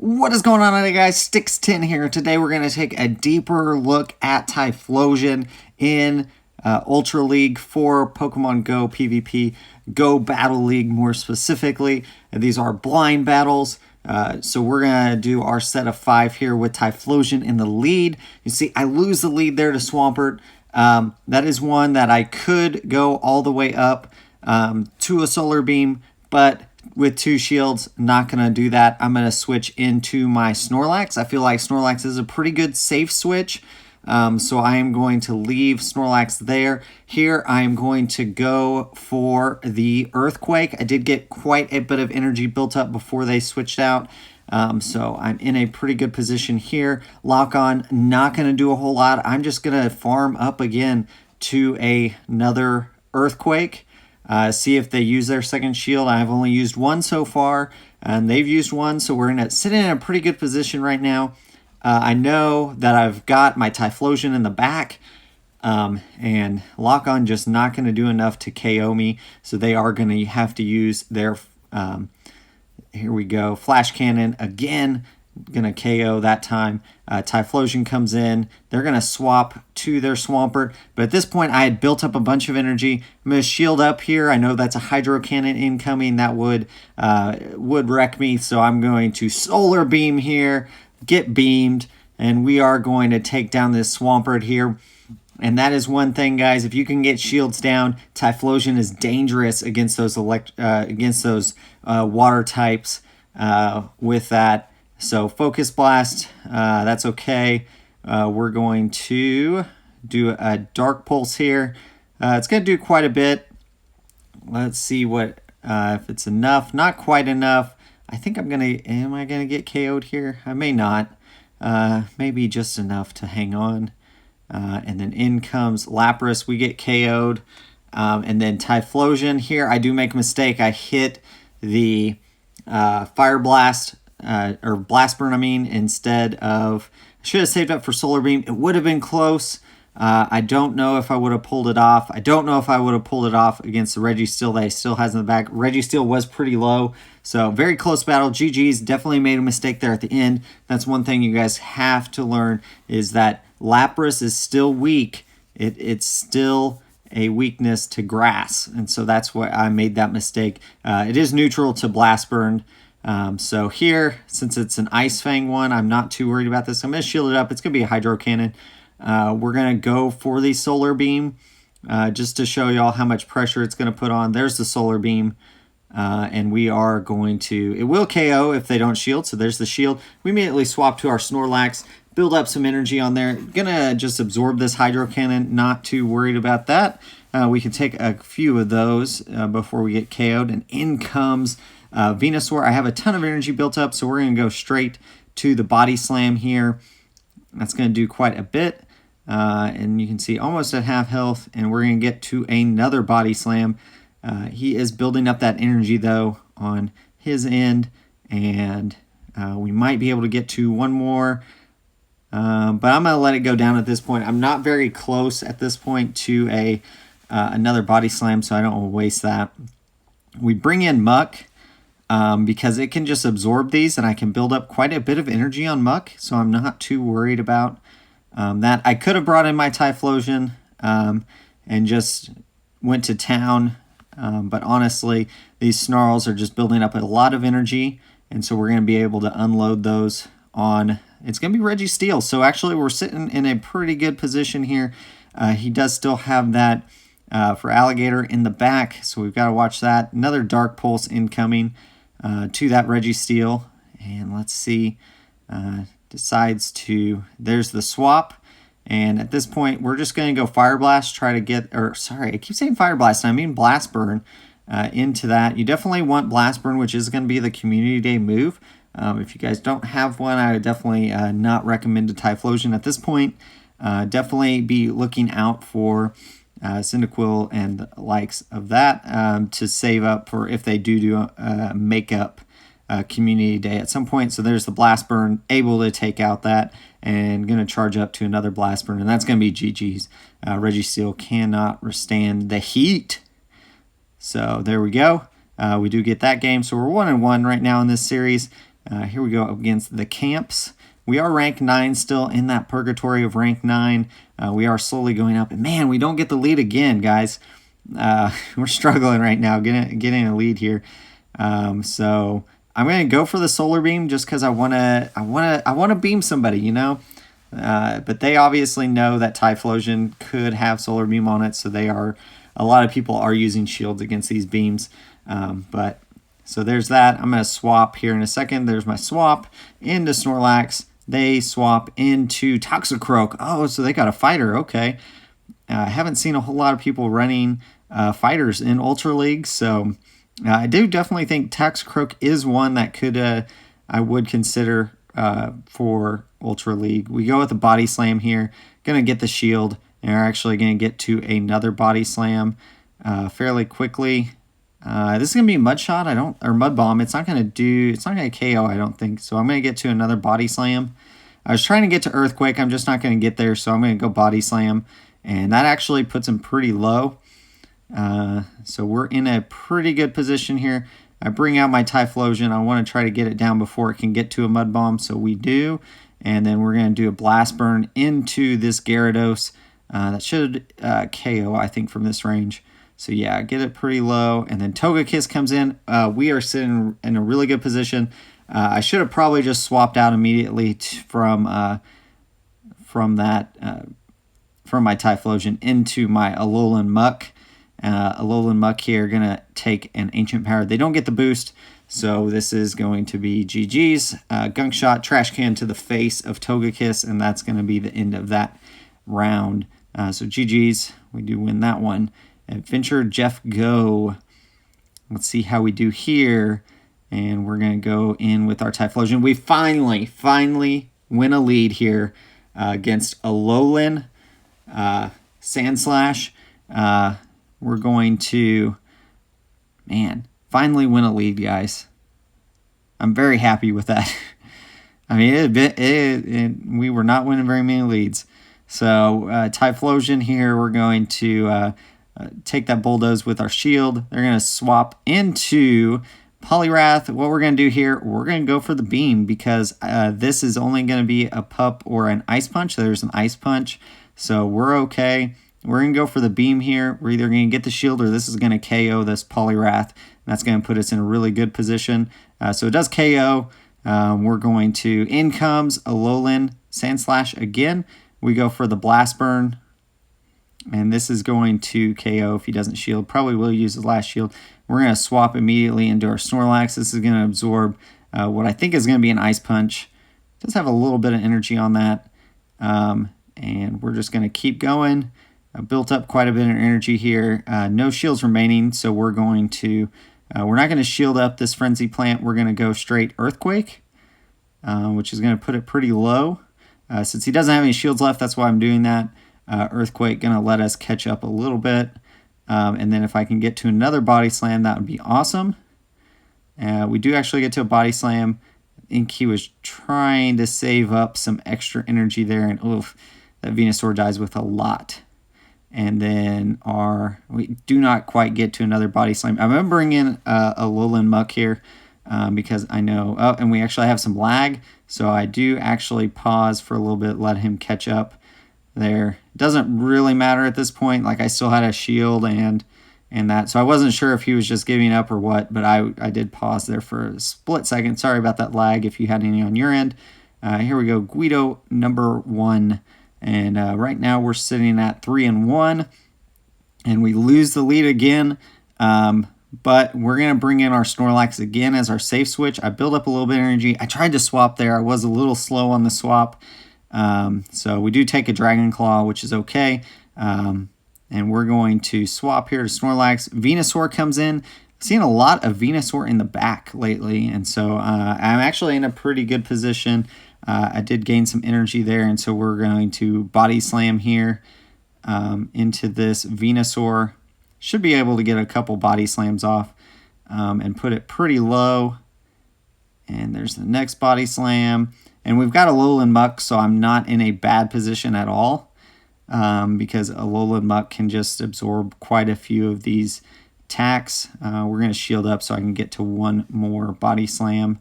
What is going on today, guys? Sticks10 here. Today we're going to take a deeper look at Typholsion in Ultra League for Pokemon Go PvP, Go Battle League more specifically. And these are blind battles. So we're going to do our set of 5 here with Typholsion in the lead. You see, I lose the lead there to Swampert. That is one that I could go all the way up to a Solar Beam, but with 2 shields, not going to do that. I'm going to switch into my Snorlax. I feel like Snorlax is a pretty good safe switch. So I am going to leave Snorlax there. Here I am going to go for the Earthquake. I did get quite a bit of energy built up before they switched out. So I'm in a pretty good position here. Lock on, not going to do a whole lot. I'm just going to farm up again to another Earthquake. See if they use their second shield. I've only used one so far, and they've used one, so we're sitting in a pretty good position right now. I know that I've got my Typhlosion in the back, and Lock-On just not going to do enough to KO me, so they are going to have to use their, here we go, Flash Cannon again. Going to KO that time. Typhlosion comes in. They're going to swap to their Swampert. But at this point, I had built up a bunch of energy. I'm going to shield up here. I know that's a Hydro Cannon incoming. That would wreck me. So I'm going to Solar Beam here, get beamed, and we are going to take down this Swampert here. And that is one thing, guys. If you can get shields down, Typhlosion is dangerous against those water types with that. So Focus Blast, that's okay. We're going to do a Dark Pulse here. It's going to do quite a bit. Let's see what if it's enough. Not quite enough. I think am I going to get KO'd here? I may not. Maybe just enough to hang on. And then in comes Lapras. We get KO'd. And then Typhlosion here. I do make a mistake. I hit the Fire Blast. Or Blast Burn, I mean, instead of, I should have saved up for Solar Beam. It would have been close. I don't know if I would have pulled it off. I don't know if I would have pulled it off against the Registeel that he still has in the back. Registeel was pretty low, so very close battle. GG's, definitely made a mistake there at the end. That's one thing you guys have to learn, is that Lapras is still weak. It's still a weakness to grass, and so that's why I made that mistake. It is neutral to Blast Burn. So here, since it's an Ice Fang one, I'm not too worried about this. I'm going to shield it up. It's going to be a Hydro Cannon. We're going to go for the Solar Beam just to show y'all how much pressure it's going to put on. There's the Solar Beam. And we are going to, it will KO if they don't shield. So there's the shield. We immediately swap to our Snorlax, build up some energy on there. Going to just absorb this Hydro Cannon. Not too worried about that. We can take a few of those before we get KO'd. And in comes Venusaur. I have a ton of energy built up, so we're going to go straight to the Body Slam here. That's going to do quite a bit. And you can see almost at half health, and we're going to get to another Body Slam. He is building up that energy, though, on his end, and we might be able to get to one more. But I'm going to let it go down at this point. I'm not very close at this point to another Body Slam, so I don't want to waste that. We bring in Muck. Because it can just absorb these, and I can build up quite a bit of energy on Muck, so I'm not too worried about that. I could have brought in my Typhlosion and just went to town, but honestly, these Snarls are just building up a lot of energy, and so we're going to be able to unload those on, it's going to be Registeel. So actually, we're sitting in a pretty good position here. He does still have that for Alligator in the back, so we've got to watch that. Another Dark Pulse incoming. To that Registeel, and let's see, decides to, there's the swap, and at this point we're just going to go Fire Blast, try to get, or sorry, I keep saying Fire Blast, I mean Blast Burn into that. You definitely want Blast Burn, which is going to be the Community Day move. If you guys don't have one, I would definitely not recommend a Typhlosion at this point. Definitely be looking out for Cyndaquil and the likes of that to save up for if they do makeup Community Day at some point. So there's the Blast Burn, able to take out that, and going to charge up to another Blast Burn, and that's going to be GG's. Registeel cannot withstand the heat. So there we go. We do get that game. So we're 1-1 right now in this series. Here we go up against the camps. We are rank 9 still, in that purgatory of rank 9. We are slowly going up. And man, we don't get the lead again, guys. We're struggling right now getting a lead here. So I'm going to go for the solar beam just because I want to beam somebody, you know. But they obviously know that Typholsion could have solar beam on it, so a lot of people are using shields against these beams. So there's that. I'm going to swap here in a second. There's my swap into Snorlax. They swap into Toxicroak. Oh, so they got a fighter. Okay. I haven't seen a whole lot of people running fighters in Ultra League, so I do definitely think Toxicroak is one that I would consider for Ultra League. We go with the Body Slam here. Going to get the shield, and we're actually going to get to another Body Slam fairly quickly. This is going to be Mud Shot, or Mud Bomb. It's not going to KO, I don't think. So I'm going to get to another Body Slam. I was trying to get to Earthquake. I'm just not going to get there, so I'm going to go Body Slam. And that actually puts him pretty low. So we're in a pretty good position here. I bring out my Typhlosion. I want to try to get it down before it can get to a Mud Bomb, so we do. And then we're going to do a Blast Burn into this Gyarados. That should KO, I think, from this range. So yeah, get it pretty low. And then Togekiss comes in. We are sitting in a really good position. I should have probably just swapped out immediately from my Typhlosion into my Alolan Muck. Alolan Muck here going to take an Ancient Power. They don't get the boost, so this is going to be GG's. Gunk Shot, Trash Can to the face of Togekiss, and that's going to be the end of that round. So GG's, we do win that one. Adventure Jeff Go. Let's see how we do here. And we're going to go in with our Typhlosion. We finally win a lead here against Alolan Sandslash. We're going to, finally win a lead, guys. I'm very happy with that. I mean, we were not winning very many leads. So Typhlosion here, we're going to take that Bulldoze with our shield. They're going to swap into Poliwrath. What we're going to do here, we're going to go for the beam because this is only going to be a pup or an Ice Punch. There's an Ice Punch, so we're okay. We're going to go for the beam here. We're either going to get the shield or this is going to KO this Poliwrath. That's going to put us in a really good position. So it does KO. We're going to, in comes Alolan Sandslash again. We go for the Blast Burn. And this is going to KO if he doesn't shield. Probably will use his last shield. We're going to swap immediately into our Snorlax. This is going to absorb what I think is going to be an Ice Punch. It does have a little bit of energy on that. And we're just going to keep going. Built up quite a bit of energy here. No shields remaining, so we're going to... we're not going to shield up this Frenzy Plant. We're going to go straight Earthquake, which is going to put it pretty low. Since he doesn't have any shields left, that's why I'm doing that. Earthquake going to let us catch up a little bit. And then if I can get to another Body Slam, that would be awesome. We do actually get to a Body Slam. I think he was trying to save up some extra energy there. And oof, that Venusaur dies with a lot. And then we do not quite get to another Body Slam. I'm going to bring in a Alolan Muck here because I know... Oh, and we actually have some lag. So I do actually pause for a little bit, let him catch up there. It doesn't really matter at this point. Like, I still had a shield and that. So I wasn't sure if he was just giving up or what, but I did pause there for a split second. Sorry about that lag if you had any on your end. Here we go. Guido number 1. And right now we're sitting at 3-1. And we lose the lead again. But we're going to bring in our Snorlax again as our safe switch. I built up a little bit of energy. I tried to swap there. I was a little slow on the swap. So we do take a Dragon Claw, which is okay. And we're going to swap here to Snorlax. Venusaur comes in. Seeing a lot of Venusaur in the back lately. And so I'm actually in a pretty good position. I did gain some energy there. And so we're going to Body Slam here into this Venusaur. Should be able to get a couple Body Slams off and put it pretty low. And there's the next Body Slam. And we've got a Alolan Muck, so I'm not in a bad position at all because Alolan Muck can just absorb quite a few of these attacks. We're going to shield up so I can get to one more Body Slam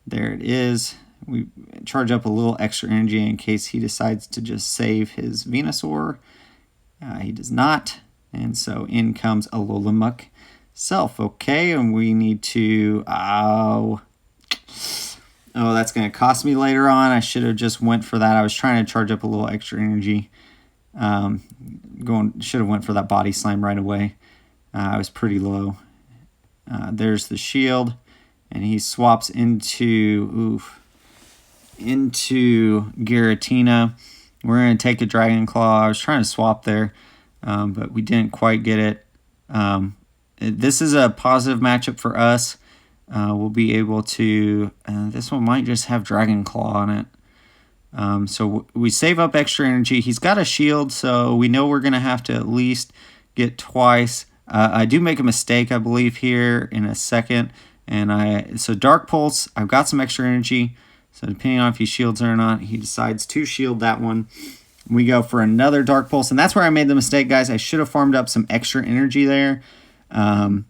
There it is. We charge up a little extra energy in case he decides to just save his Venusaur. He does not. And so in comes Alolan Self. Okay, and we need to... Oh, that's going to cost me later on. I should have just went for that. I was trying to charge up a little extra energy. Should have went for that body slam right away. I was pretty low. There's the shield. And he swaps into Giratina. We're going to take a Dragon Claw. I was trying to swap there, but we didn't quite get it. This is a positive matchup for us. We'll be able to... this one might just have Dragon Claw on it. So we save up extra energy. He's got a shield, so we know we're going to have to at least get twice. I do make a mistake, I believe, here in a second. And so Dark Pulse, I've got some extra energy. So depending on if he shields or not, he decides to shield that one. We go for another Dark Pulse. And that's where I made the mistake, guys. I should have farmed up some extra energy there. And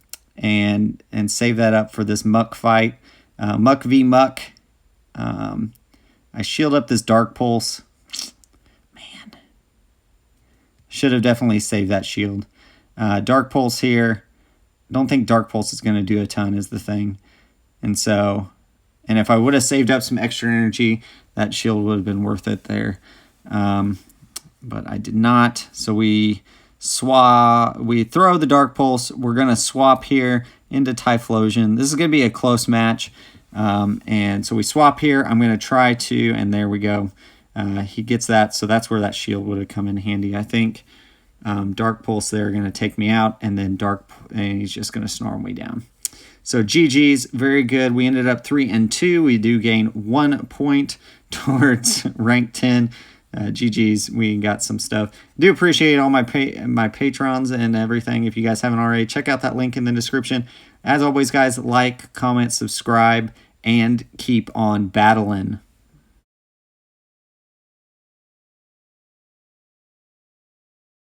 save that up for this Muck fight. Muck v Muck. I shield up this Dark Pulse. Man. Should have definitely saved that shield. Dark Pulse here. Don't think Dark Pulse is going to do a ton is the thing. And if I would have saved up some extra energy, that shield would have been worth it there. But I did not. So we throw the Dark Pulse. We're going to swap here into Typhlosion. This is going to be a close match. And so we swap here. I'm going to try to, and there we go. He gets that. So that's where that shield would have come in handy, I think. Dark Pulse there going to take me out, and then and he's just going to snarl me down. So GG's, very good. We ended up 3-2. We do gain 1 point towards rank 10. GG's, we got some stuff. Do appreciate all my patrons and everything. If you guys haven't already, check out that link in the description. As always, guys, like, comment, subscribe, and keep on battling.